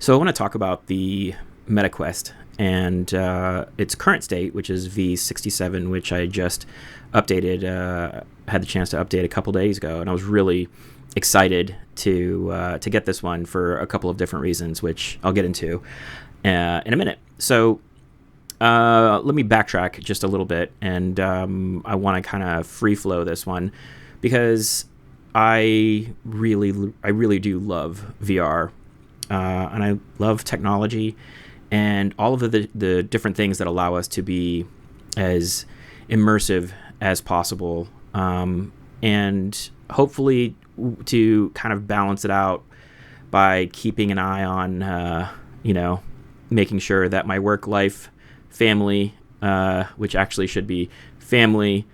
So I want to talk about the MetaQuest and its current state, which is v67, which I just updated, had the chance to update a couple days ago, and I was really excited to get this one for a couple of different reasons, which I'll get into in a minute. So let me backtrack just a little bit, and I want to kind of free flow this one because I really do love VR. And I love technology and all of the different things that allow us to be as immersive as possible, and hopefully to kind of balance it out by keeping an eye on, making sure that my work life, family, which actually should be family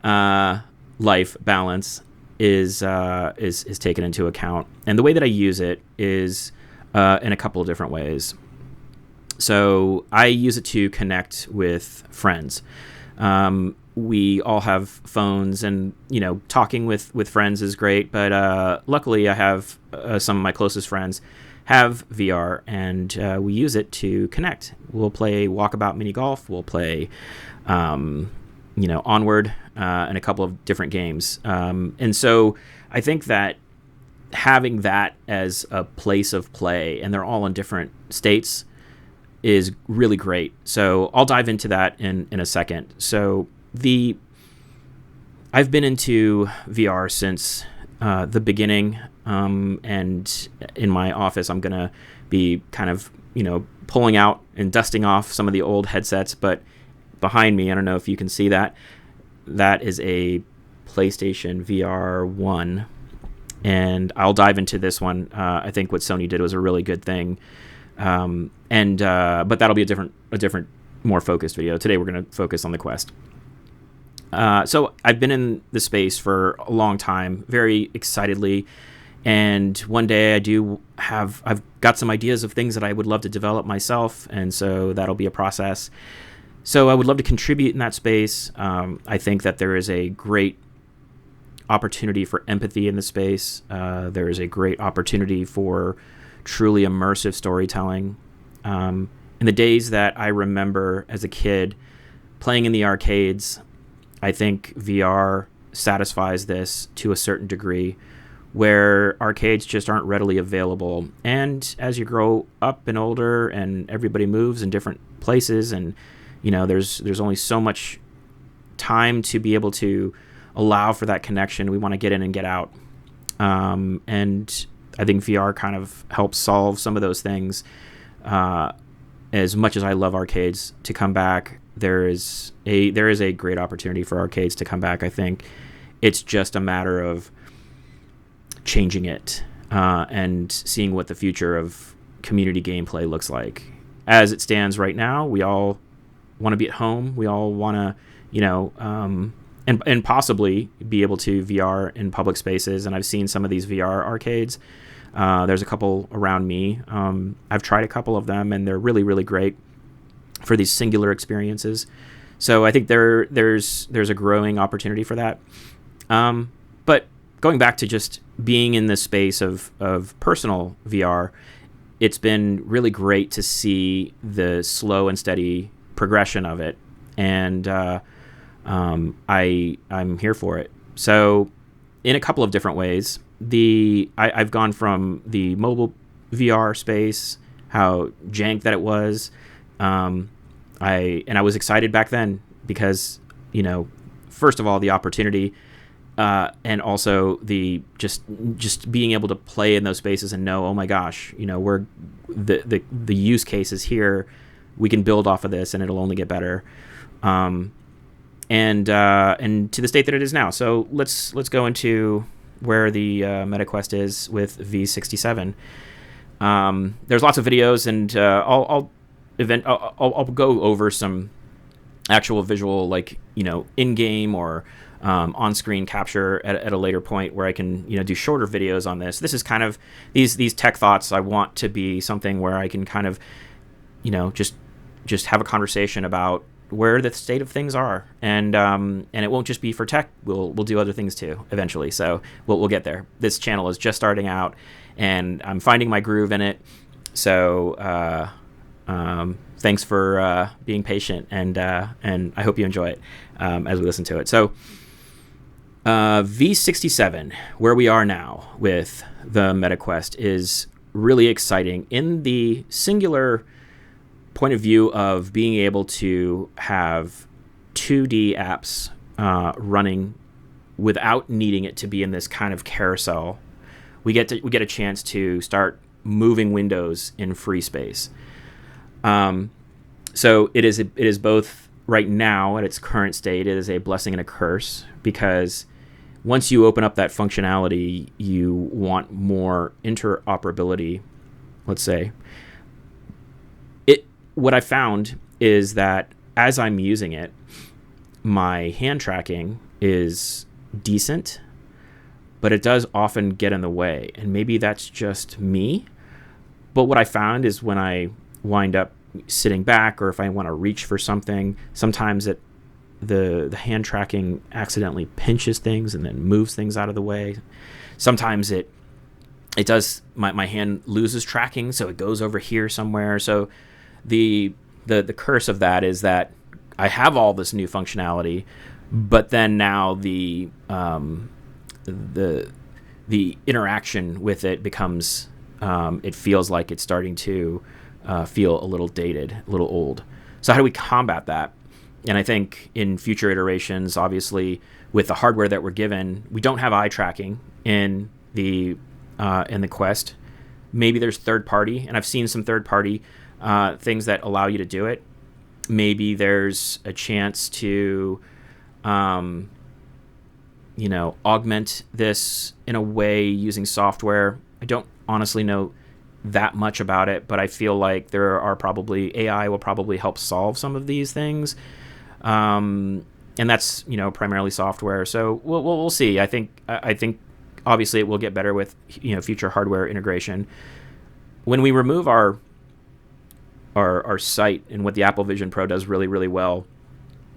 life balance, is taken into account. And the way that I use it is in a couple of different ways. So I use it to connect with friends. We all have phones, and talking with friends is great. But luckily, I have some of my closest friends have VR, and we use it to connect. We'll play Walkabout Mini Golf. We'll play, Onward, and a couple of different games. And so I think that having that as a place of play, and they're all in different states, is really great. So I'll dive into that in a second. So I've been into VR since the beginning, and in my office I'm gonna be kind of pulling out and dusting off some of the old headsets. But behind me, I don't know if you can see that is a PlayStation VR 1. And I'll dive into this one. I think what Sony did was a really good thing, but that'll be a different, more focused video. Today we're going to focus on the Quest. So I've been in the space for a long time, very excitedly, and one day I've got some ideas of things that I would love to develop myself, and so that'll be a process. So I would love to contribute in that space. I think that there is a great opportunity for empathy in the space. There is a great opportunity for truly immersive storytelling. In the days that I remember as a kid playing in the arcades, I think VR satisfies this to a certain degree, where arcades just aren't readily available. And as you grow up and older, and everybody moves in different places, and there's only so much time to be able to allow for that connection. We want to get in and get out. And I think VR kind of helps solve some of those things. As much as I love arcades to come back, there is a great opportunity for arcades to come back. I think it's just a matter of changing it, and seeing what the future of community gameplay looks like. As it stands right now, we all want to be at home. We all want to, and possibly be able to VR in public spaces. And I've seen some of these VR arcades. There's a couple around me. I've tried a couple of them, and they're really, really great for these singular experiences. So I think there's a growing opportunity for that. But going back to just being in the space of personal VR, it's been really great to see the slow and steady progression of it. And I'm here for it. So in a couple of different ways, I've gone from the mobile VR space, how jank that it was. I was excited back then because, first of all, the opportunity, and also the just being able to play in those spaces and know, oh my gosh, we're the use case is here. We can build off of this, and it'll only get better. And to the state that it is now. So let's go into where the MetaQuest is with v67. There's lots of videos, and I'll go over some actual visual, in-game or on-screen capture at a later point, where I can do shorter videos on this. This is kind of these tech thoughts. I want to be something where I can kind of just have a conversation about where the state of things are, and it won't just be for tech. We'll do other things too eventually. So we'll get there. This channel is just starting out, and I'm finding my groove in it. So thanks for being patient, and I hope you enjoy it as we listen to it. So v67, where we are now with the MetaQuest, is really exciting in the singular point of view of being able to have 2D apps running without needing it to be in this kind of carousel. We get a chance to start moving windows in free space. So it is both right now at its current state. It is a blessing and a curse, because once you open up that functionality, you want more interoperability. Let's say what I found is that as I'm using it, my hand tracking is decent, but it does often get in the way, and maybe that's just me. But what I found is when I wind up sitting back, or if I want to reach for something, sometimes the hand tracking accidentally pinches things and then moves things out of the way. Sometimes it does, my hand loses tracking, so it goes over here somewhere. So the curse of that is that I have all this new functionality, but then now the interaction with it becomes it feels like it's starting to feel a little dated, a little old. So how do we combat that? And I think in future iterations, obviously, with the hardware that we're given, we don't have eye tracking in the Quest. Maybe there's third party, and I've seen some third party things that allow you to do it. Maybe there's a chance to augment this in a way using software. I don't honestly know that much about it, but I feel like there are probably AI will probably help solve some of these things, and that's primarily software. So we'll see. I think obviously it will get better with future hardware integration. When we remove our sight, and what the Apple Vision Pro does really, really well.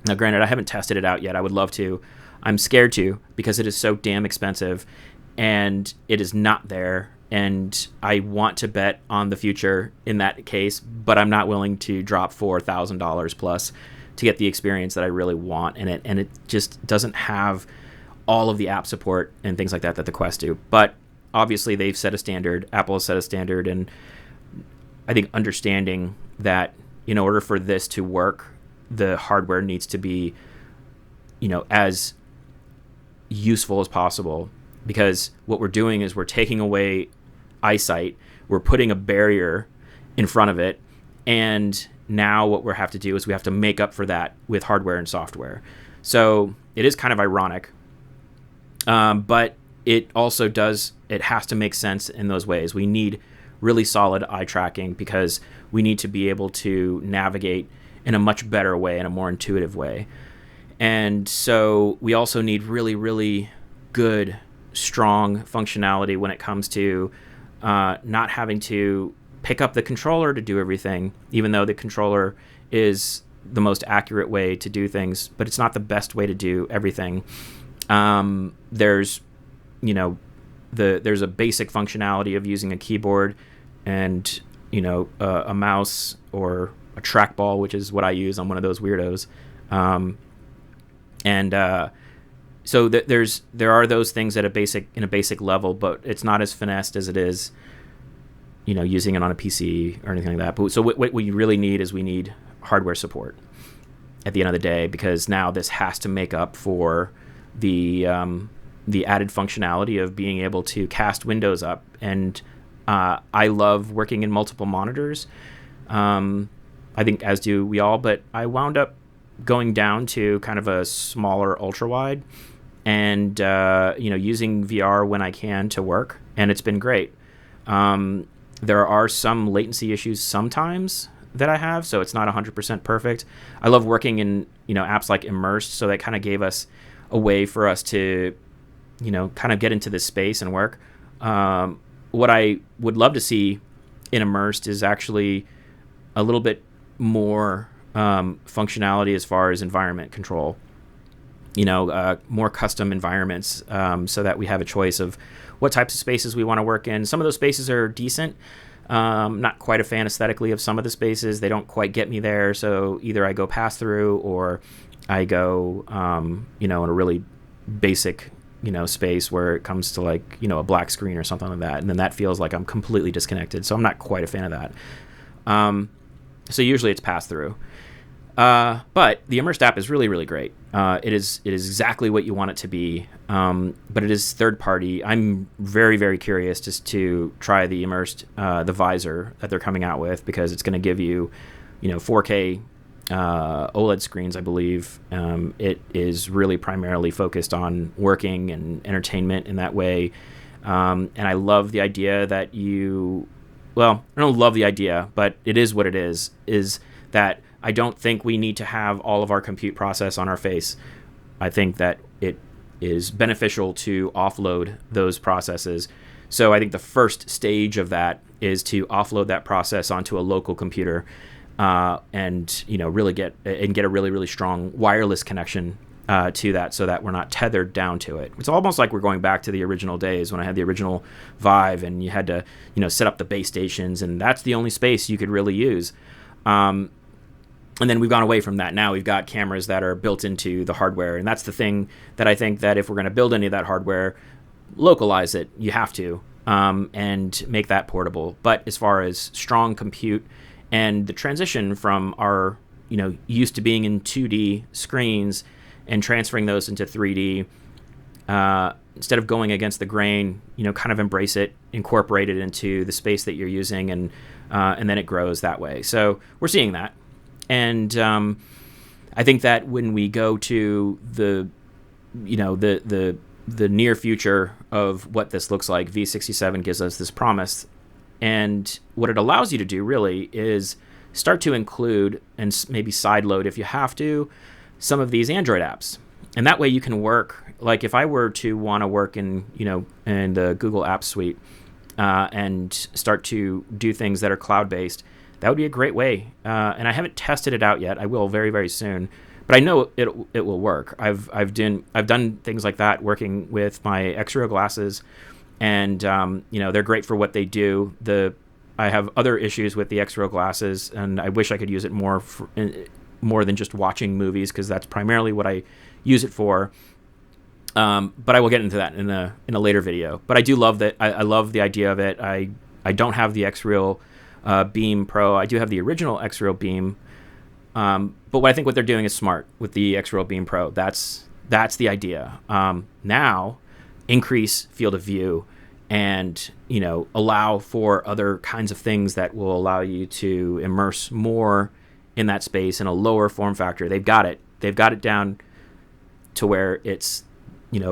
Now, granted, I haven't tested it out yet. I would love to. I'm scared to, because it is so damn expensive, and it is not there. And I want to bet on the future in that case, but I'm not willing to drop $4,000 plus to get the experience that I really want in it. And it just doesn't have all of the app support and things like that the Quest do. But obviously, they've set a standard. Apple has set a standard, and I think understanding that in order for this to work, the hardware needs to be, as useful as possible. Because what we're doing is we're taking away eyesight, we're putting a barrier in front of it, and now what we have to do is we have to make up for that with hardware and software. So it is kind of ironic, but it also it has to make sense in those ways. We need really solid eye tracking, because we need to be able to navigate in a much better way, in a more intuitive way. And so we also need really, really good, strong functionality when it comes to not having to pick up the controller to do everything, even though the controller is the most accurate way to do things, but it's not the best way to do everything. There's a basic functionality of using a keyboard and a mouse or a trackball, which is what I use. I'm one of those weirdos. So there are those things in a basic level, but it's not as finessed as it is, using it on a PC or anything like that. But so what we really need is we need hardware support at the end of the day, because now this has to make up for the added functionality of being able to cast windows up. And I love working in multiple monitors. I think as do we all, but I wound up going down to kind of a smaller ultra wide, and using VR when I can to work, and it's been great. There are some latency issues sometimes that I have, so it's not 100% perfect. I love working in apps like Immersed, so that kind of gave us a way for us to kind of get into this space and work. What I would love to see in Immersed is actually a little bit more functionality as far as environment control, more custom environments, so that we have a choice of what types of spaces we want to work in. Some of those spaces are decent, Not quite a fan aesthetically of some of the spaces. They don't quite get me there. So either I go pass through or I go, in a really basic, space where it comes to like, a black screen or something like that. And then that feels like I'm completely disconnected. So I'm not quite a fan of that. So usually it's pass through. But the Immersed app is really, really great. It is exactly what you want it to be. But it is third party. I'm very, very curious just to try the Immersed, the visor that they're coming out with, because it's going to give you, 4K OLED screens, I believe. It is really primarily focused on working and entertainment in that way. And I love the idea that I don't love the idea, but it is what it is that I don't think we need to have all of our compute process on our face. I think that it is beneficial to offload those processes. So I think the first stage of that is to offload that process onto a local computer, and really get a really, really strong wireless connection to that, so that we're not tethered down to it. It's almost like we're going back to the original days when I had the original Vive, and you had to set up the base stations, and that's the only space you could really use. And then we've gone away from that. Now we've got cameras that are built into the hardware. And that's the thing that I think that if we're going to build any of that hardware, localize it. You have to, and make that portable. But as far as strong compute and the transition from our, used to being in 2D screens and transferring those into 3D, instead of going against the grain, kind of embrace it, incorporate it into the space that you're using, and then it grows that way. So we're seeing that. And I think that when we go to the near future of what this looks like, v67 gives us this promise. And what it allows you to do really is start to include, and maybe sideload if you have to, some of these Android apps. And that way you can work, like if I were to want to work in the Google Apps Suite, and start to do things that are cloud-based, that would be a great way. And I haven't tested it out yet. I will very, very soon. But I know it will work. I've done things like that working with my X-Ray glasses, and they're great for what they do. I have other issues with the X-Ray glasses, and I wish I could use it more than just watching movies, because that's primarily what I use it for. But I will get into that in a later video. But I do love that. I love the idea of it. I don't have the X-Ray Beam Pro. I do have the original X-Ray Beam, but what I think what they're doing is smart with the X-Ray Beam Pro. That's the idea. Now, increase field of view, and allow for other kinds of things that will allow you to immerse more in that space in a lower form factor. They've got it down to where it's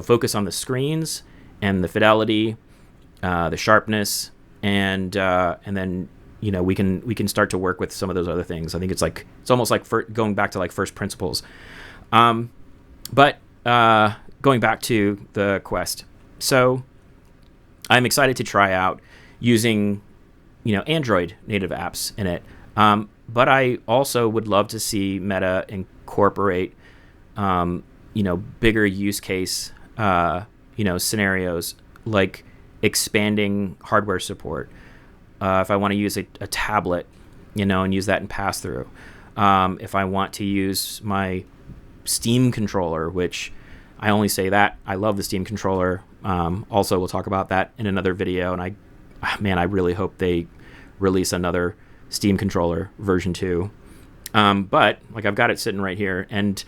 focus on the screens and the fidelity, the sharpness, and then we can start to work with some of those other things. I think it's almost like going back to like first principles. But going back to the Quest, so I'm excited to try out using Android native apps in it. But I also would love to see Meta incorporate bigger use case scenarios, like expanding hardware support. If I want to use a tablet, and use that in pass-through. If I want to use my Steam controller, which I only say that I love the Steam controller. Also, we'll talk about that in another video. And I really hope they release another Steam controller version 2. But I've got it sitting right here, and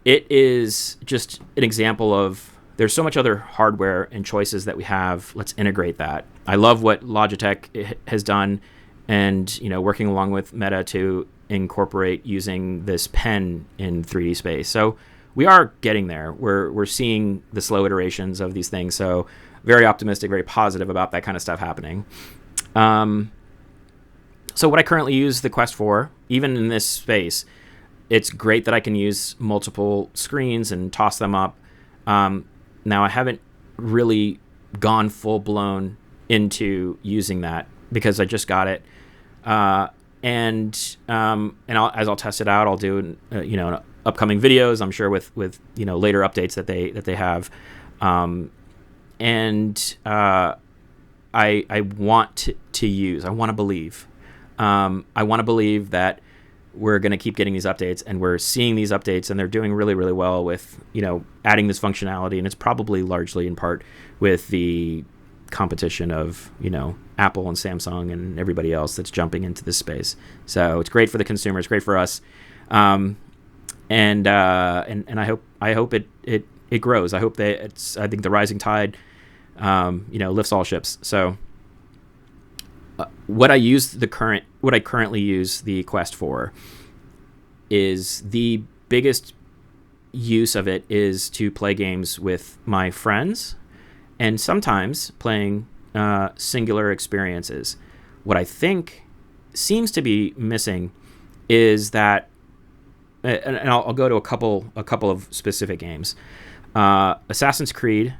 it is just an example of, there's so much other hardware and choices that we have. Let's integrate that. I love what Logitech has done, and working along with Meta to incorporate using this pen in 3D space. So we are getting there. We're seeing the slow iterations of these things. So very optimistic, very positive about that kind of stuff happening. So what I currently use the Quest for, even in this space, it's great that I can use multiple screens and toss them up. Now, I haven't really gone full-blown into using that because I just got it. And I'll test it out. I'll do in upcoming videos, I'm sure, with later updates that they have. I want to use. I want to believe. I want to believe that we're going to keep getting these updates, and we're seeing these updates, and they're doing really, really well with, adding this functionality. And it's probably largely in part with the competition of, Apple and Samsung and everybody else that's jumping into this space. So it's great for the consumer. It's great for us. And I hope it grows. I hope that I think the rising tide, lifts all ships. So what I currently use the Quest for is the biggest use of it is to play games with my friends, and sometimes playing singular experiences. What I think seems to be missing is that, and I'll go to a couple of specific games. Assassin's Creed,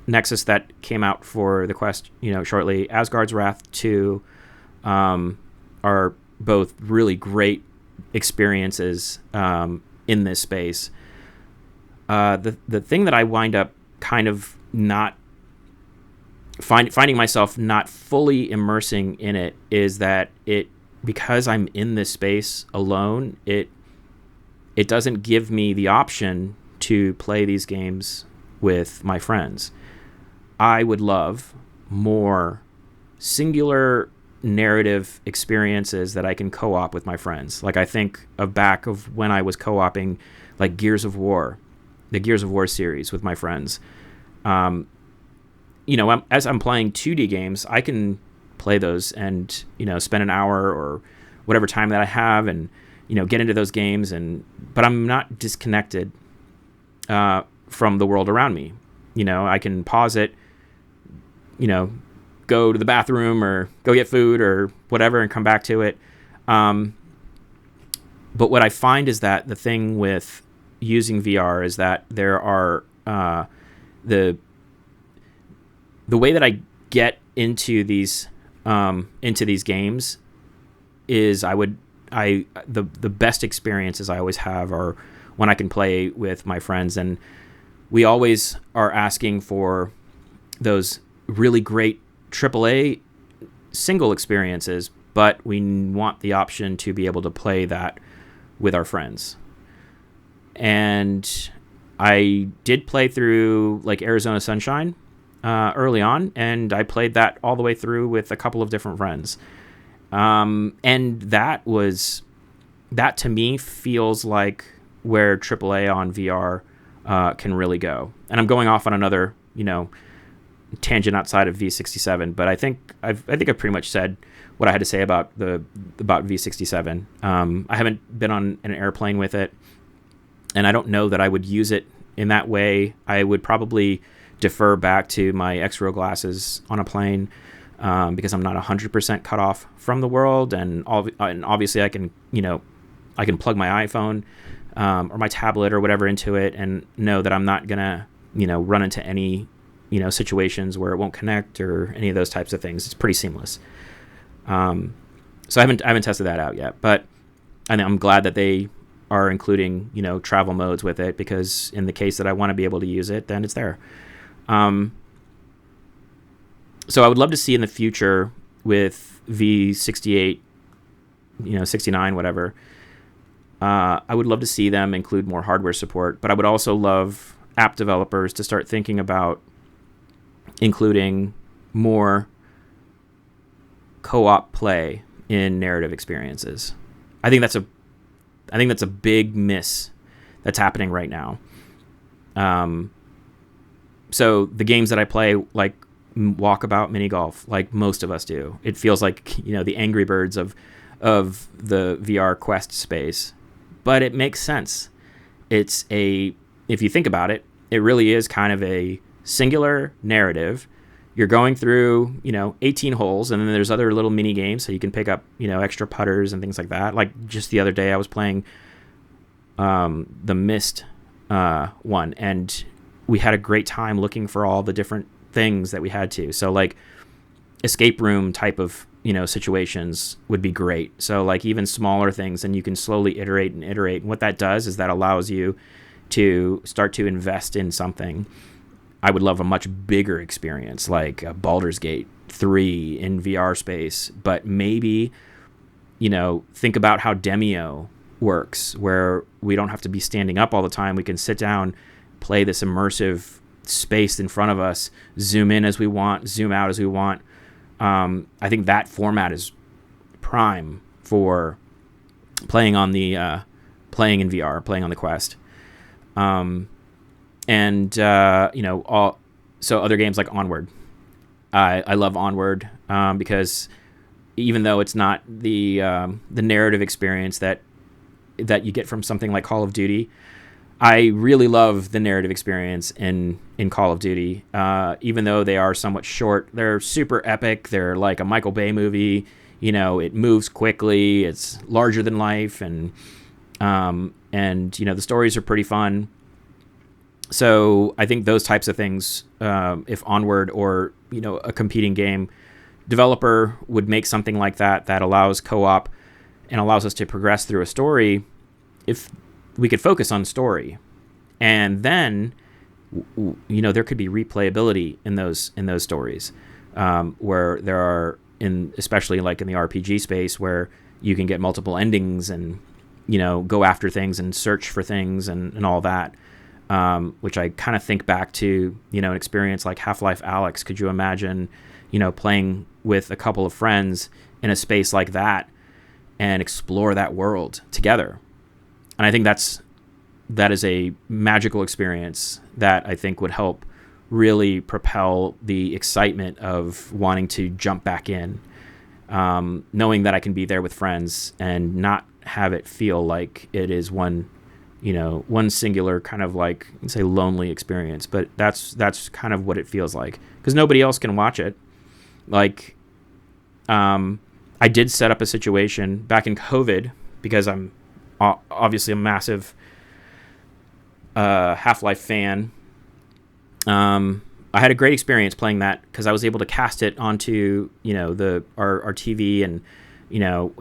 Nexus, that came out for the Quest, shortly. Asgard's Wrath 2 are both really great experiences in this space. The thing that I wind up kind of not finding myself not fully immersing in it is that because I'm in this space alone, it doesn't give me the option to play these games with my friends. I would love more singular narrative experiences that I can co-op with my friends. Like, I think back of when I was co-oping like Gears of War, the Gears of War series with my friends. As I'm playing 2D games, I can play those and, spend an hour or whatever time that I have and, get into those games, but I'm not disconnected from the world around me. I can pause it, go to the bathroom or go get food or whatever and come back to it. But what I find is that the thing with using VR is that there are the way that I get into these games is the best experiences I always have are when I can play with my friends, and we always are asking for those really great AAA single experiences, but we want the option to be able to play that with our friends. And I did play through like Arizona Sunshine early on, and I played that all the way through with a couple of different friends. And that to me feels like where AAA on VR can really go. And I'm going off on another, tangent outside of v67, but I think I've pretty much said what I had to say about v67. I haven't been on an airplane with it, and I don't know that I would use it in that way. I would probably defer back to my X-Row glasses on a plane, because I'm not 100% cut off from the world, and obviously I can plug my iPhone or my tablet or whatever into it and know that I'm not gonna run into any situations where it won't connect or any of those types of things. It's pretty seamless. So I haven't tested that out yet, but I'm glad that they are including travel modes with it, because in the case that I want to be able to use it, then it's there. So I would love to see in the future with v68, 69, whatever. I would love to see them include more hardware support, but I would also love app developers to start thinking about including more co-op play in narrative experiences. I think that's a big miss that's happening right now. So the games that I play, like Walkabout Mini Golf, like most of us do, it feels like the Angry Birds of the VR Quest space, but it makes sense. If you think about it, it really is kind of a singular narrative. You're going through 18 holes, and then there's other little mini games, so you can pick up extra putters and things like that. Like just the other day I was playing the Myst one, and we had a great time looking for all the different things that we had to. So like escape room type of situations would be great. So like even smaller things, and you can slowly iterate. And what that does is that allows you to start to invest in something. I would love a much bigger experience, like Baldur's Gate 3 in VR space. But maybe, think about how Demio works, where we don't have to be standing up all the time. We can sit down, play this immersive space in front of us, zoom in as we want, zoom out as we want. I think that format is prime for playing in VR, playing on the Quest. So other games like Onward. I love Onward because even though it's not the narrative experience that you get from something like Call of Duty, I really love the narrative experience in Call of Duty. Even though they are somewhat short, they're super epic. They're like a Michael Bay movie. It moves quickly. It's larger than life, and the stories are pretty fun. So I think those types of things, if Onward or a competing game developer would make something like that allows co-op and allows us to progress through a story, if we could focus on story, and then there could be replayability in those stories, where there are, especially like in the RPG space, where you can get multiple endings and go after things and search for things and all that. Which I kind of think back to, an experience like Half-Life Alyx. Could you imagine, playing with a couple of friends in a space like that and explore that world together? And I think that is a magical experience that I think would help really propel the excitement of wanting to jump back in, knowing that I can be there with friends and not have it feel like it is one singular kind of like, say, lonely experience. But that's kind of what it feels like, because nobody else can watch it. Like, I did set up a situation back in COVID, because I'm obviously a massive Half-Life fan. I had a great experience playing that, because I was able to cast it onto our TV, and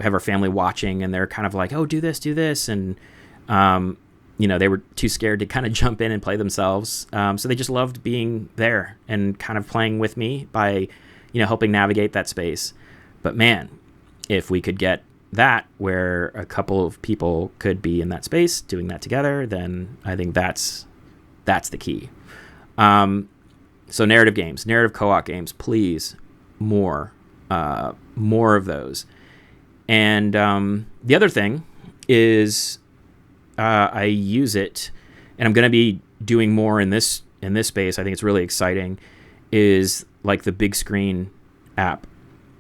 have our family watching, and they're kind of like, oh, do this, and they were too scared to kind of jump in and play themselves. So they just loved being there and kind of playing with me by, helping navigate that space. But man, if we could get that where a couple of people could be in that space doing that together, then I think that's the key. So narrative co-op games, please, more of those. And the other thing is, I use it, and I'm going to be doing more in this space. I think it's really exciting, is like the Bigscreen app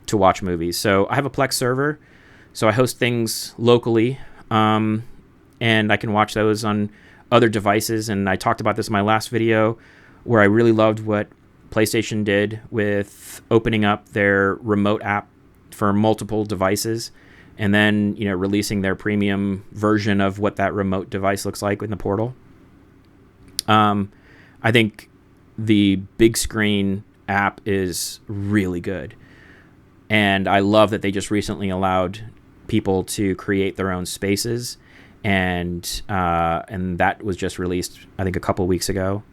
to watch movies. So I have a Plex server, so I host things locally, and I can watch those on other devices. And I talked about this in my last video, where I really loved what PlayStation did with opening up their remote app for multiple devices, and then releasing their premium version of what that remote device looks like in the portal. I think the Bigscreen app is really good, and I love that they just recently allowed people to create their own spaces, and that was just released, I think, a couple weeks ago.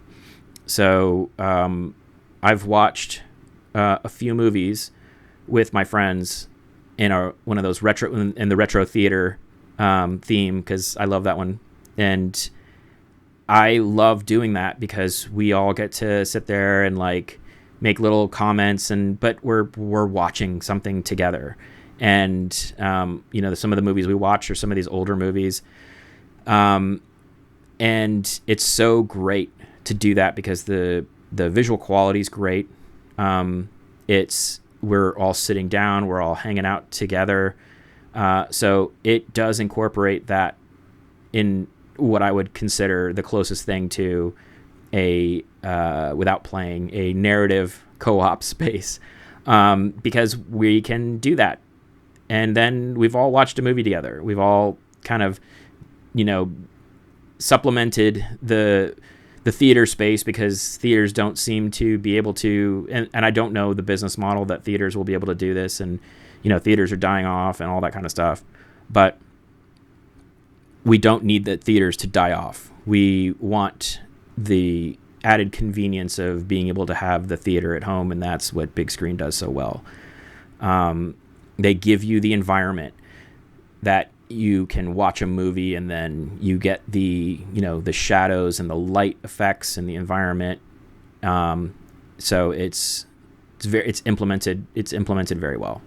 So I've watched a few movies with my friends in one of those in the retro theater theme, because I love that one, and I love doing that because we all get to sit there and like make little comments, but we're watching something together. And some of the movies we watch are some of these older movies, and it's so great to do that because the visual quality is great. We're all sitting down, we're all hanging out together, so it does incorporate that in what I would consider the closest thing to a without playing, a narrative co-op space, because we can do that. And then we've all watched a movie together. We've all kind of, supplemented the theater space, because theaters don't seem to be able to, and I don't know the business model that theaters will be able to do this, and theaters are dying off and all that kind of stuff, but we don't need the theaters to die off. We want the added convenience of being able to have the theater at home, and that's what Bigscreen does so well. They give you the environment that you can watch a movie, and then you get the shadows and the light effects in the environment. So it's implemented very well.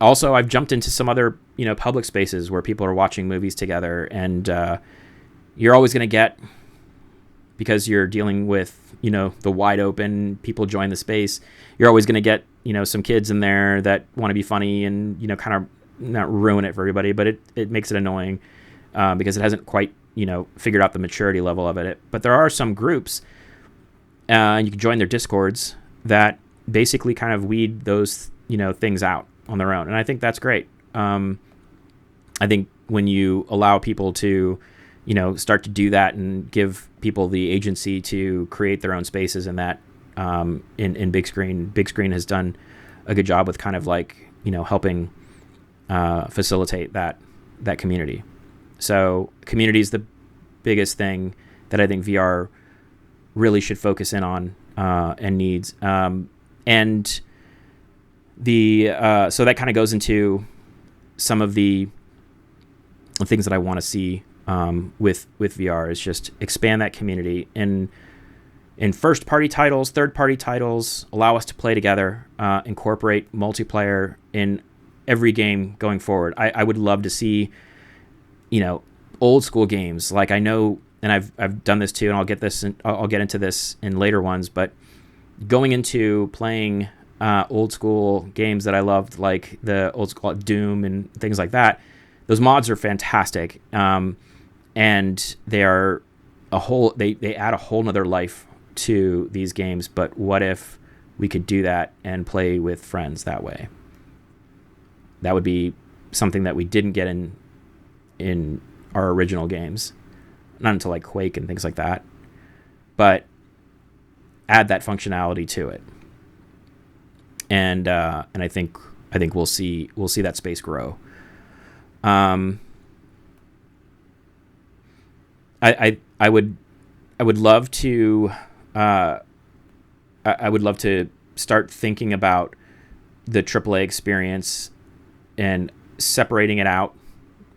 Also, I've jumped into some other public spaces where people are watching movies together, and you're always going to get, because you're dealing with the wide open, people join the space, you're always going to get some kids in there that want to be funny and kind of not ruin it for everybody, but it makes it annoying because it hasn't quite figured out the maturity level of it. But there are some groups, and you can join their discords that basically kind of weed those things out on their own, and I think that's great. I think when you allow people to start to do that and give people the agency to create their own spaces, and that in Bigscreen has done a good job with kind of like helping facilitate that community. So community is the biggest thing that I think VR really should focus in on and needs. And so that kind of goes into some of the things that I want to see with VR, is just expand that community in first-party titles, third-party titles, allow us to play together, incorporate multiplayer in every game going forward. I would love to see, old school games. Like, I know, and I've done this too, and I'll get into this in later ones, but going into playing old school games that I loved, like the old school Doom and things like that, those mods are fantastic. And they are they add a whole nother life to these games. But what if we could do that and play with friends that way? That would be something that we didn't get in our original games, not until like Quake and things like that. But add that functionality to it, and I think we'll see that space grow. I would love to start thinking about the AAA experience and separating it out.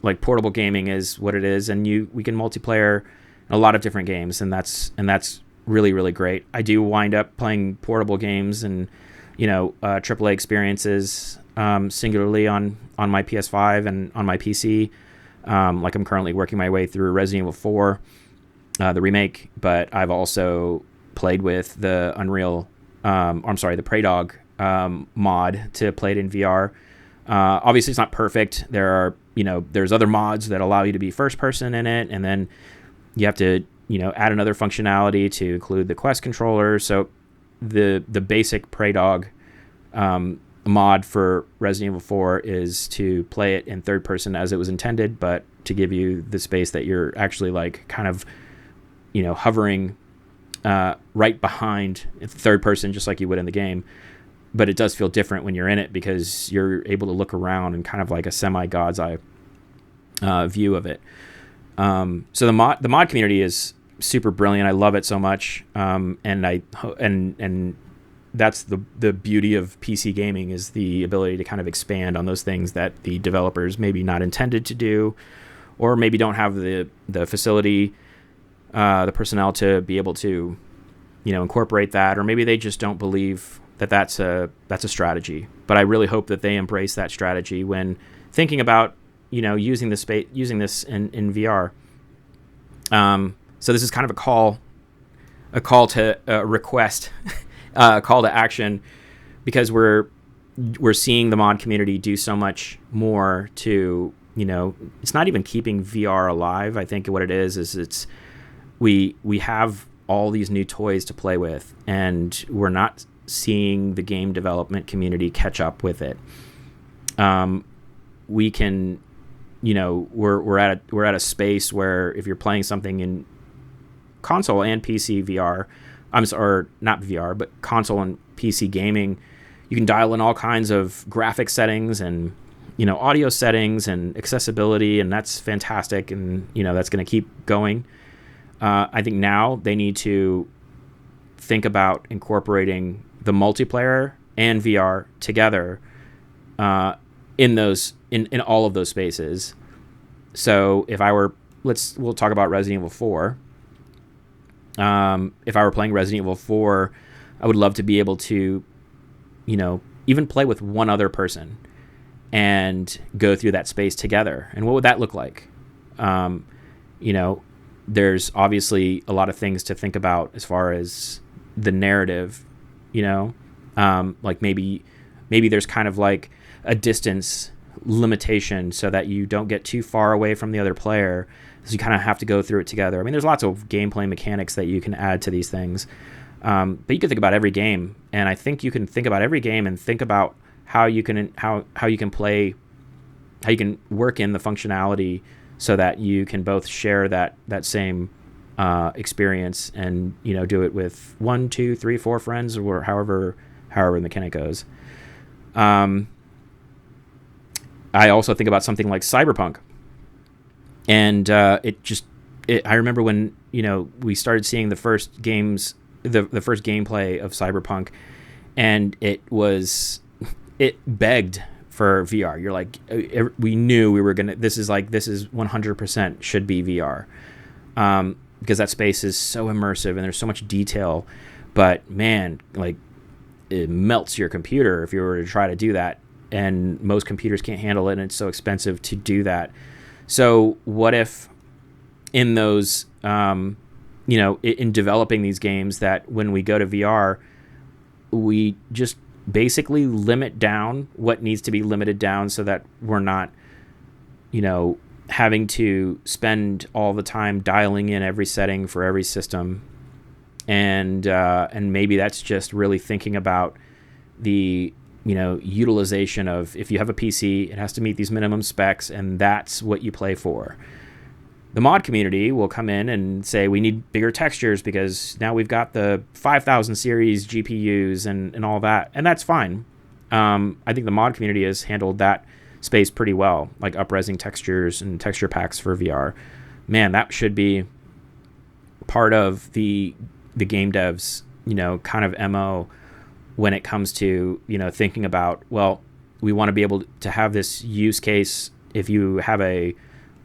Like, portable gaming is what it is, and we can multiplayer in a lot of different games, and that's really, really great. I do wind up playing portable games and AAA experiences singularly on my PS5 and on my PC. Like, I'm currently working my way through Resident Evil 4, the remake, but I've also played with the the Prey Dog mod to play it in VR. Obviously, it's not perfect. There's other mods that allow you to be first person in it, and then you have to add another functionality to include the Quest controller. So the basic Prey Dog mod for Resident Evil 4 is to play it in third person as it was intended, but to give you the space that you're actually like kind of hovering right behind third person, just like you would in the game. But it does feel different when you're in it, because you're able to look around and kind of like a semi God's eye view of it. So the mod community is super brilliant. I love it so much, and that's the beauty of PC gaming, is the ability to kind of expand on those things that the developers maybe not intended to do, or maybe don't have the facility, the personnel to be able to incorporate that, or maybe they just don't believe that that's a strategy. But I really hope that they embrace that strategy when thinking about using this in VR. So this is kind of a call to request, a call to action, because we're seeing the mod community do so much more to it's not even keeping VR alive. I think what it is we have all these new toys to play with, and we're not seeing the game development community catch up with it. We can, we're at a space where if you're playing something in console and PC VR, or not VR, but console and PC gaming, you can dial in all kinds of graphic settings and audio settings and accessibility, and that's fantastic, and that's going to keep going. I think now they need to think about incorporating the multiplayer and VR together in all of those spaces. So if I were, we'll talk about Resident Evil 4. If I were playing Resident Evil 4, I would love to be able to, even play with one other person and go through that space together. And what would that look like? There's obviously a lot of things to think about as far as the narrative, like maybe there's kind of like a distance limitation so that you don't get too far away from the other player. So you kind of have to go through it together. I mean, there's lots of gameplay mechanics that you can add to these things. But you can think about every game, and I think you can think about every game and think about how you can play, how you can work in the functionality so that you can both share that same experience and do it with 1, 2, 3, 4 friends, or however the mechanic goes. I also think about something like Cyberpunk, and I remember when we started seeing the first games, the first gameplay of Cyberpunk, and it begged for VR. You're like, we knew we were gonna. This is 100% should be VR, because that space is so immersive and there's so much detail. But man, like, it melts your computer if you were to try to do that, and most computers can't handle it, and it's so expensive to do that. So what if in those, in developing these games, that when we go to VR, we just basically limit down what needs to be limited down so that we're not, having to spend all the time dialing in every setting for every system. And maybe that's just really thinking about the, utilization of, if you have a PC, it has to meet these minimum specs, and that's what you play for. The mod community will come in and say, we need bigger textures because now we've got the 5000 series GPUs and all that. And that's fine. I think the mod community has handled that space pretty well, like up-resing textures and texture packs for VR. Man, that should be part of the game devs, kind of MO when it comes to, thinking about, well, we want to be able to have this use case. If you have a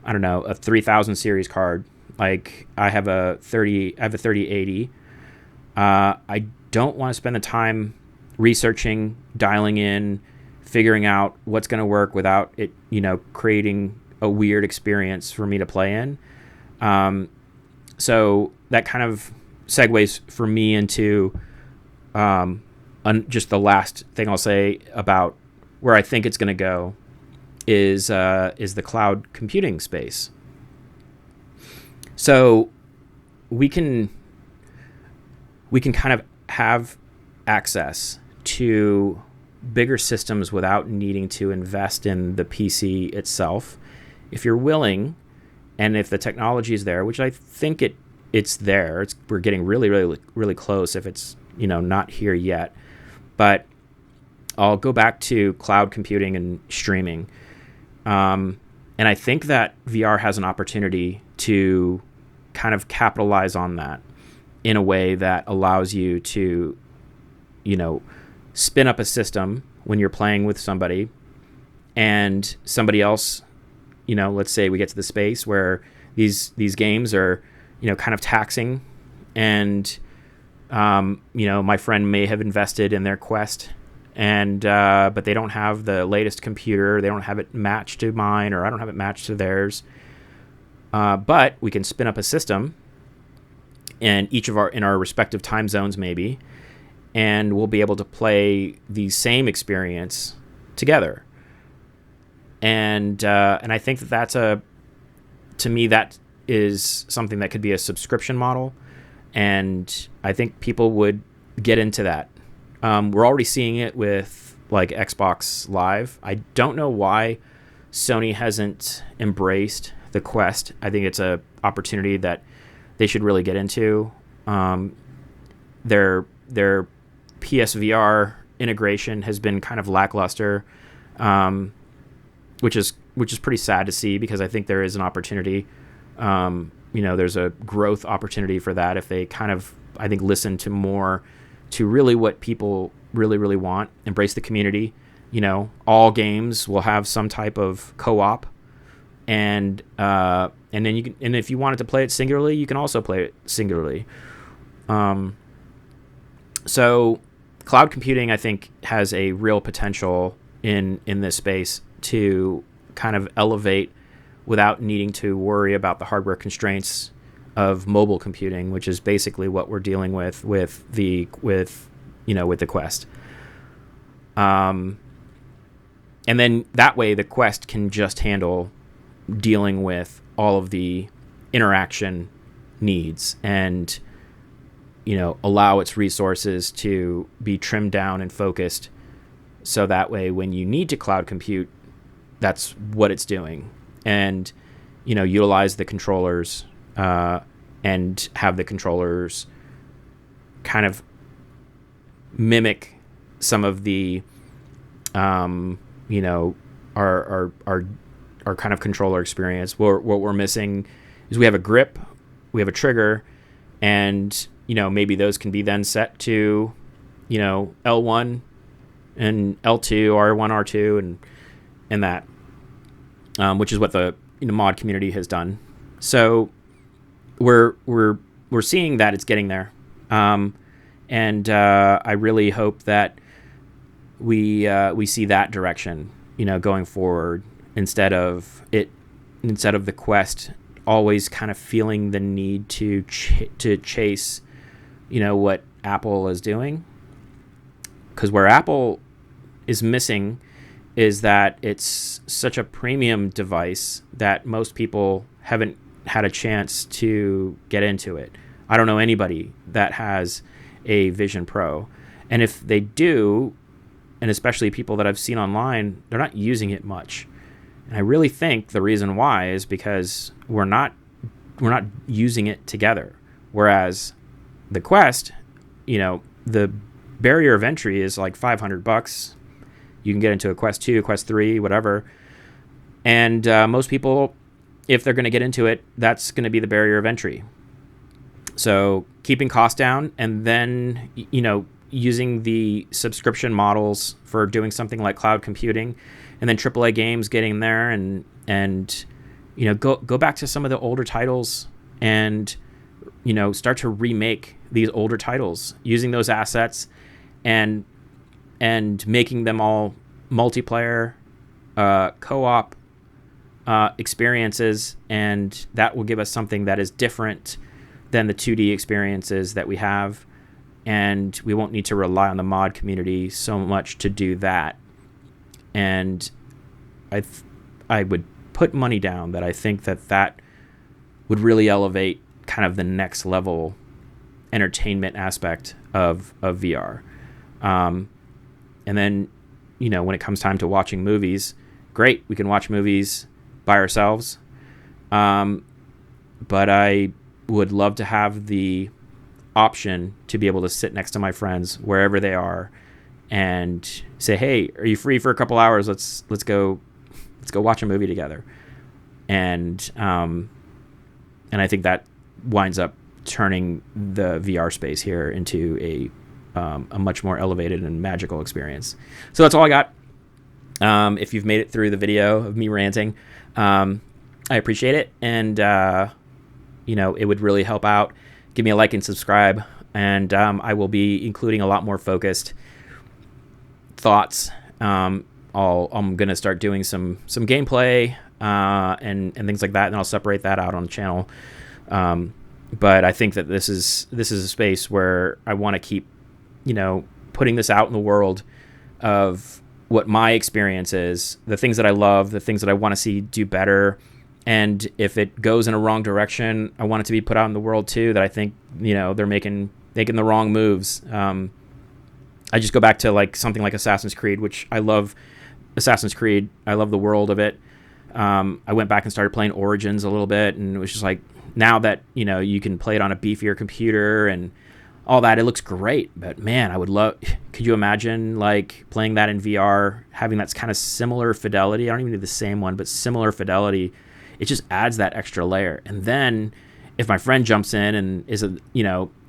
3000 series card, like I have a 3080. I don't want to spend the time researching, dialing in, figuring out what's going to work without it, creating a weird experience for me to play in. So that kind of segues for me into just the last thing I'll say about where I think it's going to go is the cloud computing space. So we can kind of have access to bigger systems without needing to invest in the PC itself, if you're willing, and if the technology is there, which I think it's there. We're getting really, really, really close. If it's not here yet, but I'll go back to cloud computing and streaming. And I think that VR has an opportunity to kind of capitalize on that in a way that allows you to, spin up a system when you're playing with somebody, and somebody else, let's say we get to the space where these games are, kind of taxing, and, my friend may have invested in their Quest, and but they don't have the latest computer, they don't have it matched to mine, or I don't have it matched to theirs. But we can spin up a system, and each of in our respective time zones maybe, and we'll be able to play the same experience together. And I think to me that is something that could be a subscription model, and I think people would get into that. We're already seeing it with like Xbox Live. I don't know why Sony hasn't embraced the Quest. I think it's a opportunity that they should really get into. Their PSVR integration has been kind of lackluster, which is pretty sad to see, because I think there is an opportunity, there's a growth opportunity for that if they kind of, I think, listen to more to really what people really, really want, embrace the community. All games will have some type of co-op, and then you can, and if you wanted to play it singularly, you can also play it singularly. So cloud computing, I think, has a real potential in this space to kind of elevate without needing to worry about the hardware constraints of mobile computing, which is basically what we're dealing with the Quest. And then that way the Quest can just handle dealing with all of the interaction needs and allow its resources to be trimmed down and focused, so that way when you need to cloud compute, that's what it's doing. And utilize the controllers and have the controllers kind of mimic some of the our kind of controller experience. What we're missing is we have a grip, we have a trigger, and maybe those can be then set to L1 and L2, R1, R2, and that, which is what the mod community has done. So we're seeing that it's getting there, and I really hope that we see that direction going forward, instead of the Quest always kind of feeling the need to chase what Apple is doing. Because where Apple is missing is that it's such a premium device that most people haven't had a chance to get into it. I don't know anybody that has a Vision Pro. And if they do, and especially people that I've seen online, they're not using it much. And I really think the reason why is because we're not using it together. Whereas the Quest, the barrier of entry is like $500. You can get into a Quest 2, Quest 3, whatever. And most people, if they're going to get into it, that's going to be the barrier of entry. So keeping costs down, and then, using the subscription models for doing something like cloud computing, and then AAA games getting there, and go back to some of the older titles and start to remake these older titles using those assets and making them all multiplayer co-op experiences, and that will give us something that is different than the 2D experiences that we have, and we won't need to rely on the mod community so much to do that. And I would put money down that I think that would really elevate kind of the next level entertainment aspect of VR. And then, when it comes time to watching movies, great, we can watch movies by ourselves. But I would love to have the option to be able to sit next to my friends wherever they are and say, hey, are you free for a couple hours? Let's go watch a movie together. And I think that winds up turning the VR space here into a much more elevated and magical experience. So that's all I got. If you've made it through the video of me ranting, I appreciate it. And, it would really help out. Give me a like and subscribe. And I will be including a lot more focused thoughts. I'm going to start doing some gameplay and things like that, and I'll separate that out on the channel. But I think that this is a space where I want to keep, putting this out in the world of what my experience is, the things that I love, the things that I want to see do better. And if it goes in a wrong direction, I want it to be put out in the world too, that I think, they're making the wrong moves. I just go back to something like Assassin's Creed, which I love. Assassin's Creed, I love the world of it. I went back and started playing Origins a little bit, and it was just like, now that, you can play it on a beefier computer and all that, it looks great. But man, I would love, could you imagine playing that in VR, having that kind of similar fidelity? I don't even need the same one, but similar fidelity. It just adds that extra layer. And then if my friend jumps in and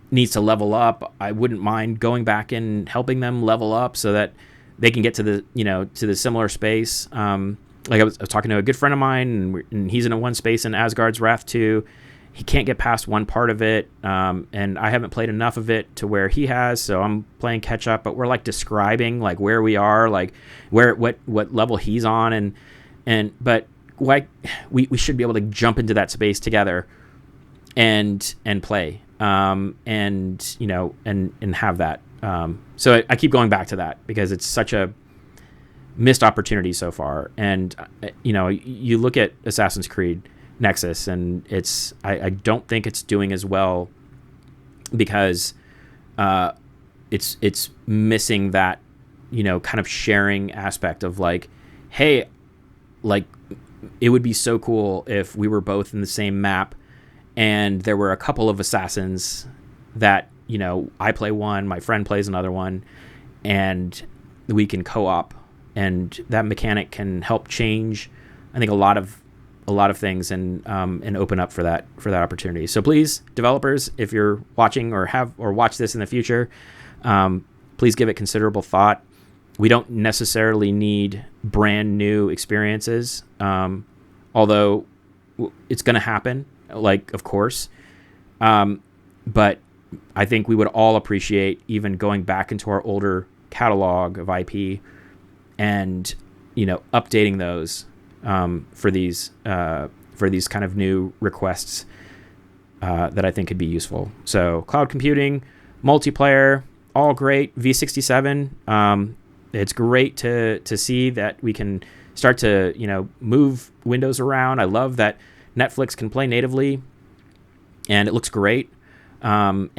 needs to level up, I wouldn't mind going back and helping them level up so that they can get to the similar space. Like I was talking to a good friend of mine, and he's in a one space in Asgard's Wrath 2. He can't get past one part of it, and I haven't played enough of it to where he has, so I'm playing catch up. But we're like describing like where we are, like what level he's on, but like we should be able to jump into that space together and play, and have that. So I keep going back to that because it's such a missed opportunity so far. And you look at Assassin's Creed Nexus, and I don't think it's doing as well because it's missing that kind of sharing aspect of like, hey, like it would be so cool if we were both in the same map and there were a couple of assassins that I play one, my friend plays another one, and we can co-op, and that mechanic can help change, I think, a lot of things, and open up for that opportunity. So please, developers, if you're watching or watch this in the future, please give it considerable thought. We don't necessarily need brand new experiences, although it's going to happen, like, of course. But I think we would all appreciate even going back into our older catalog of IP and updating those for these kind of new requests that I think could be useful. So cloud computing, multiplayer, all great. v67, it's great to see that we can start to move windows around. I love that Netflix can play natively, and it looks great. So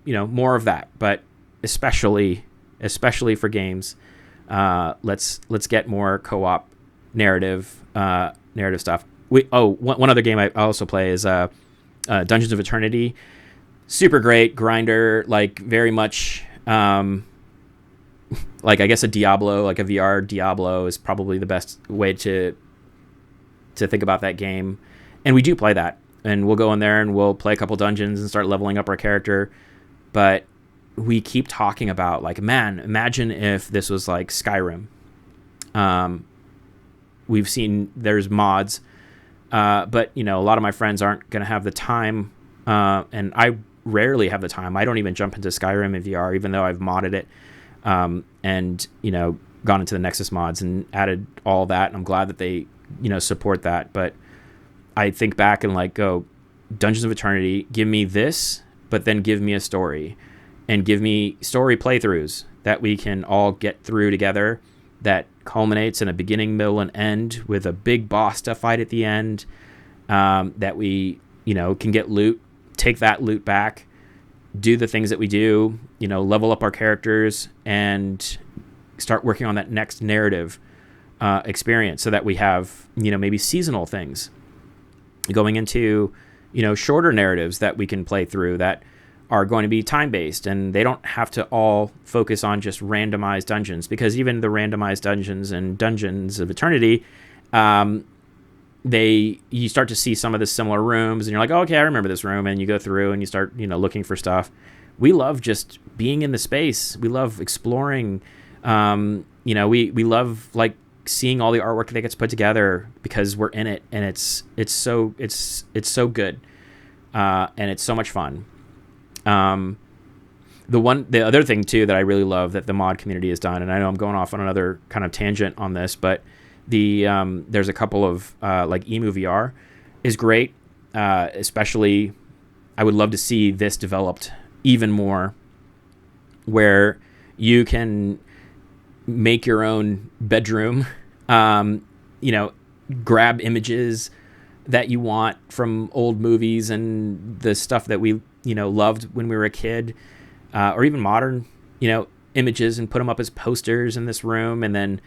more of that, but especially for games, let's get more co-op narrative stuff. One other game I also play is Dungeons of Eternity. Super great grinder, like very much like I guess a Diablo, like a VR Diablo is probably the best way to think about that game. And we do play that, and we'll go in there and we'll play a couple dungeons and start leveling up our character. But we keep talking about, like, man, imagine if this was like Skyrim. We've seen there's mods, but a lot of my friends aren't going to have the time, and I rarely have the time. I don't even jump into Skyrim in VR, even though I've modded it, and gone into the Nexus mods and added all that. And I'm glad that they support that. But I think back and like, go, Dungeons of Eternity, give me this, but then give me a story, and give me story playthroughs that we can all get through together, that culminates in a beginning, middle, and end with a big boss to fight at the end, that we can get loot, take that loot back, do the things that we do, level up our characters, and start working on that next narrative experience, so that we have maybe seasonal things going into shorter narratives that we can play through that are going to be time-based, and they don't have to all focus on just randomized dungeons, because even the randomized dungeons and Dungeons of Eternity, you start to see some of the similar rooms, and you're like, oh, okay, I remember this room, and you go through and you start looking for stuff. We love just being in the space. We love exploring. We love like seeing all the artwork that gets put together because we're in it, and it's so good, and it's so much fun. The other thing too that I really love that the mod community has done, and I know I'm going off on another kind of tangent on this, but there's a couple of like Emu VR is great. Especially, I would love to see this developed even more, where you can make your own bedroom, grab images that you want from old movies and the stuff that we loved when we were a kid, or even modern images, and put them up as posters in this room, and then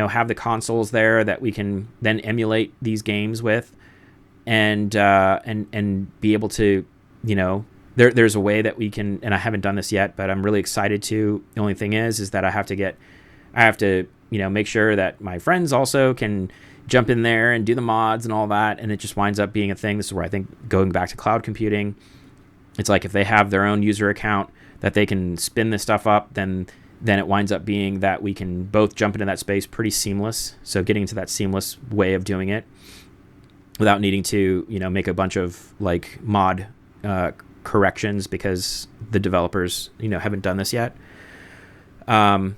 have the consoles there that we can then emulate these games with, and be able to there's a way that we can, and I haven't done this yet, but I'm really excited to. The only thing is that I have to make sure that my friends also can jump in there and do the mods and all that. And it just winds up being a thing. This is where I think, going back to cloud computing, it's like if they have their own user account that they can spin this stuff up, then it winds up being that we can both jump into that space pretty seamless. So getting to that seamless way of doing it without needing to, make a bunch of like mod corrections because the developers, haven't done this yet. But,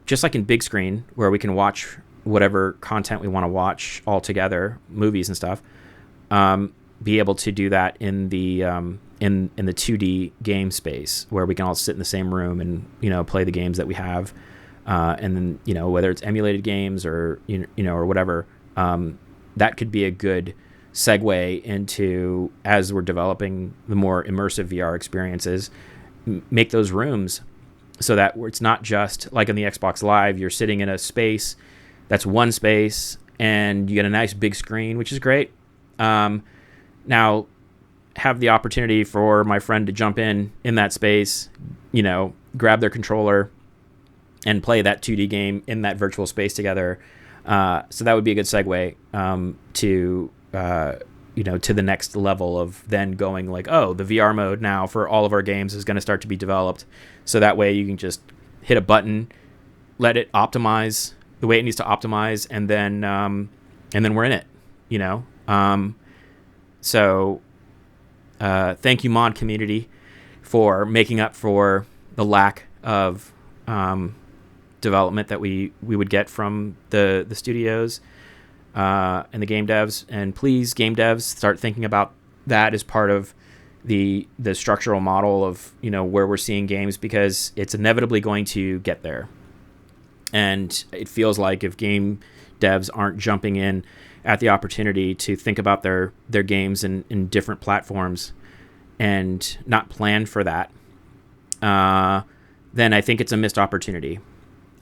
just like in Bigscreen, where we can watch whatever content we want to watch all together, movies and stuff, be able to do that in the in the 2D game space, where we can all sit in the same room and play the games that we have, and then whether it's emulated games or or whatever, that could be a good segue into, as we're developing the more immersive VR experiences, make those rooms so that it's not just like on the Xbox Live, you're sitting in a space that's one space and you get a nice big screen, which is great. Now have the opportunity for my friend to jump in that space, grab their controller and play that 2D game in that virtual space together. So that would be a good segue to the next level of then going like, oh, the VR mode now for all of our games is going to start to be developed. So that way you can just hit a button, let it optimize the way it needs to optimize, and then we're in it, So thank you, mod community, for making up for the lack of development that we would get from the studios and the game devs. And please, game devs, start thinking about that as part of the structural model of where we're seeing games, because it's inevitably going to get there. And it feels like if game devs aren't jumping in at the opportunity to think about their games in different platforms and not plan for that, then I think it's a missed opportunity.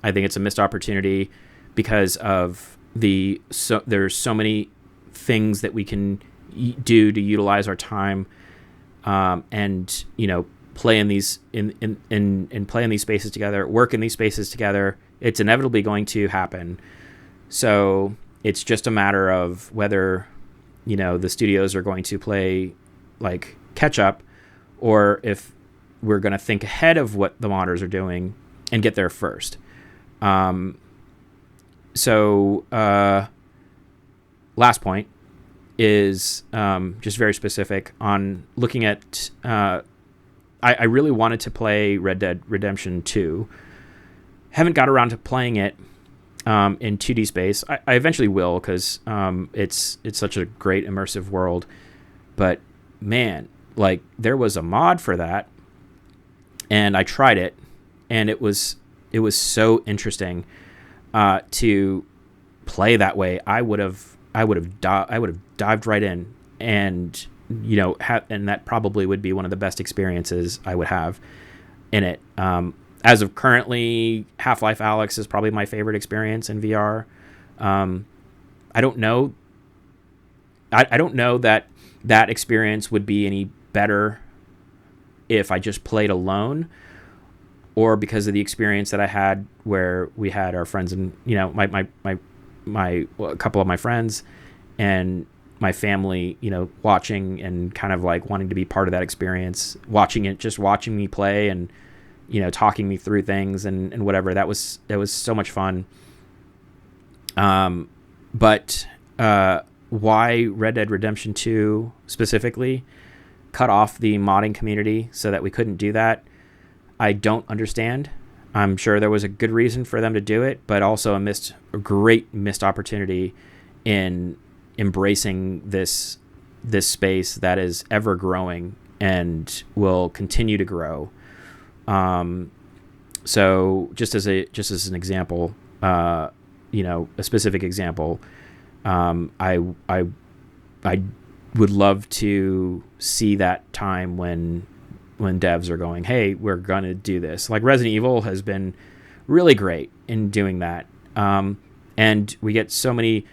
I think it's a missed opportunity because of there's so many things that we can do to utilize our time, and play in these play in these spaces together, work in these spaces together. It's inevitably going to happen. So it's just a matter of whether the studios are going to play like catch up, or if we're going to think ahead of what the modders are doing and get there first. Last point is just very specific on looking at. I really wanted to play Red Dead Redemption 2. Haven't got around to playing it in 2D space. I eventually will, because it's such a great immersive world. But man, like, there was a mod for that, and I tried it, and it was so interesting to play that way. I would have dived right in, and and that probably would be one of the best experiences I would have in it. As of currently, Half-Life Alyx is probably my favorite experience in VR. I don't know. I don't know that experience would be any better if I just played alone, or because of the experience that I had where we had our friends and a couple of my friends and my family, watching and kind of like wanting to be part of that experience, watching me play and talking me through things and whatever. That was so much fun. But why Red Dead Redemption 2 specifically cut off the modding community so that we couldn't do that, I don't understand. I'm sure there was a good reason for them to do it, but also a great missed opportunity in embracing this space that is ever growing and will continue to grow. So just as an example, a specific example, I would love to see that time when devs are going, hey, we're going to do this. Like Resident Evil has been really great in doing that. And we get so many,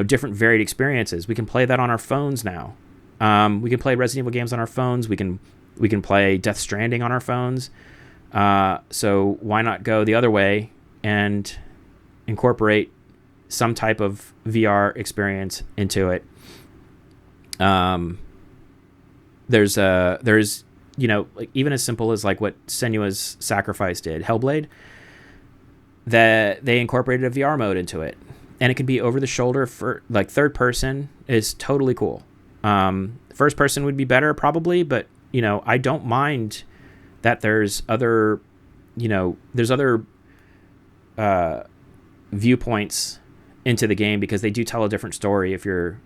different varied experiences. We can play that on our phones now. We can play Resident Evil games on our phones. We can play Death Stranding on our phones. So why not go the other way and incorporate some type of VR experience into it. There's like even as simple as like what Senua's Sacrifice did, Hellblade, that they incorporated a VR mode into it, and it could be over the shoulder. For like third person is totally cool. First person would be better probably, but I don't mind that there's other viewpoints into the game, because they do tell a different story if you're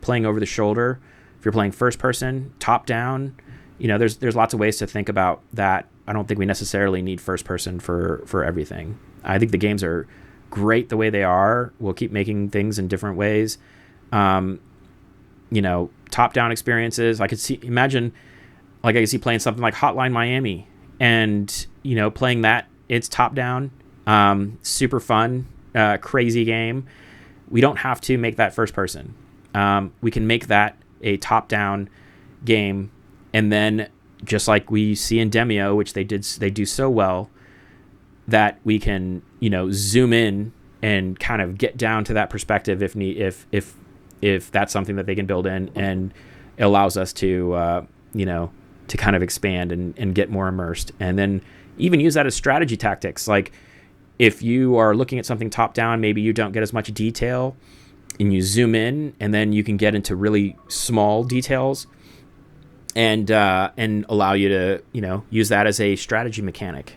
playing over the shoulder, if you're playing first person, top down. There's lots of ways to think about that. I don't think we necessarily need first person for everything. I think the games are great the way they are. We'll keep making things in different ways. Top down experiences. I could see playing something like Hotline Miami, and playing that. It's top down, super fun, crazy game. We don't have to make that first person. We can make that a top down game, and then just like we see in Demio, which they do so well, that we can zoom in and kind of get down to that perspective if that's something that they can build in, and it allows us to to kind of expand and get more immersed, and then even use that as strategy tactics. Like if you are looking at something top down, maybe you don't get as much detail, and you zoom in, and then you can get into really small details, and allow you to use that as a strategy mechanic.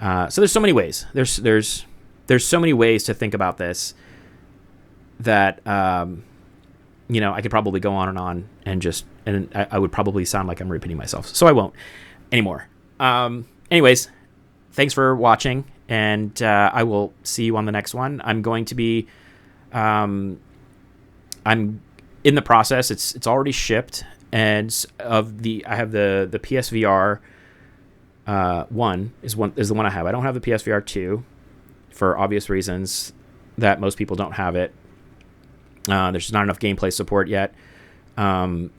So there's so many ways. There's so many ways to think about this that I could probably go on and I would probably sound like I'm repeating myself, so I won't anymore. Anyways, thanks for watching, and I will see you on the next one. I'm going to be I'm in the process. It's already shipped, and I have the PSVR 1 is the one I have. I don't have the PSVR 2 for obvious reasons that most people don't have it. There's just not enough gameplay support yet. But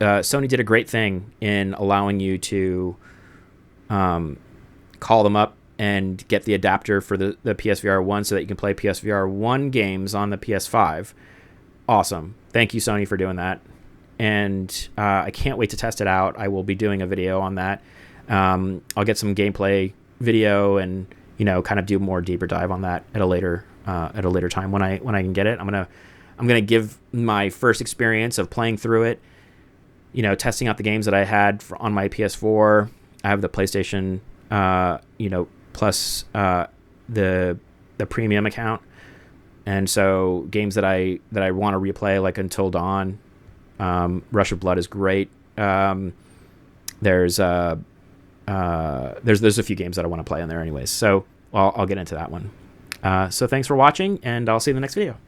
Sony did a great thing in allowing you to call them up and get the adapter for the PSVR 1 so that you can play PSVR 1 games on the PS5. Awesome. Thank you, Sony, for doing that. And I can't wait to test it out. I will be doing a video on that. I'll get some gameplay video and kind of do more deeper dive on that at a later time when I can get it. I'm gonna give my first experience of playing through it. Testing out the games that I had on my PS4. I have the PlayStation, plus the premium account, and so games that I want to replay, like Until Dawn. Rush of Blood is great. There's a few games that I want to play in there anyways, so I'll get into that one. So thanks for watching, and I'll see you in the next video.